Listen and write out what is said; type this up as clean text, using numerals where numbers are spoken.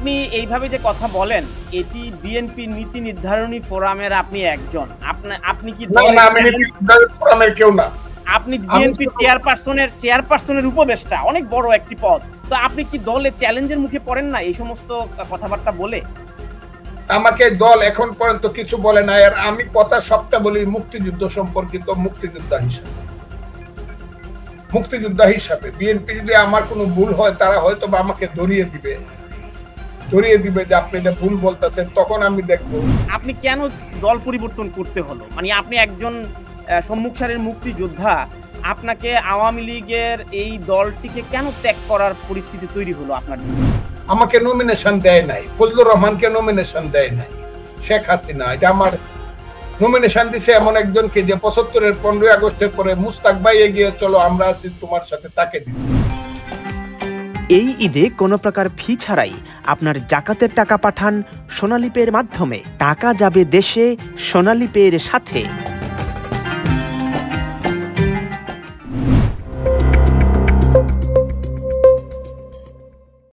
আপনি এইভাবে যে কথা বলেন, এটি বিএনপি নীতি নির্ধারণী ফোরামের আপনি একজন। আপনি কি না, আমি নীতি নির্ধারণী ফোরামের কেউ না। আপনি বিএনপি চেয়ারপারসনের উপদেষ্টা, অনেক বড় একটি পদ। তো আপনি কি দলে চ্যালেঞ্জের মুখে পড়েন না এই সমস্ত কথাবার্তা বলে? আমাকে দল এখন পর্যন্ত কিছু বলে না। আর আমি কথা সবটা বলি মুক্তিযুদ্ধ সম্পর্কিত, মুক্তিযোদ্ধা হিসাবে বিএনপি যদি আমার কোনো ভুল হয় তারা হয়তো বা আমাকে ধরিয়ে দিবে যে আপনি এটা ভুল বলতেছেন, তখন আমি দেখবো। আপনি কেন দল পরিবর্তন করতে হলো? মানে আপনি একজন সম্মুখ সারির মুক্তিযোদ্ধা, আপনাকে আওয়ামী লীগের এই দলটিকে কেন ত্যাগ করার পরিস্থিতি তৈরি হলো আপনার জন্য? আমাকে নমিনেশন দেয় নাই, ফজলুর রহমানকে নমিনেশন দেয় নাই শেখ হাসিনা। এটা আমার নমিনেশন দিছে এমন একজনকে যে ৭৫-এর ১৫ই আগস্টের পরে মুস্তাক ভাই এগিয়ে চলো আমরা আছি তোমার সাথে, তাকে দিছে। এই ঈদে কোনো প্রকার ফি ছাড়াই আপনার জাকাতের টাকা পাঠান সোনালী পের মাধ্যমে। টাকা যাবে দেশে সোনালী পের সাথে।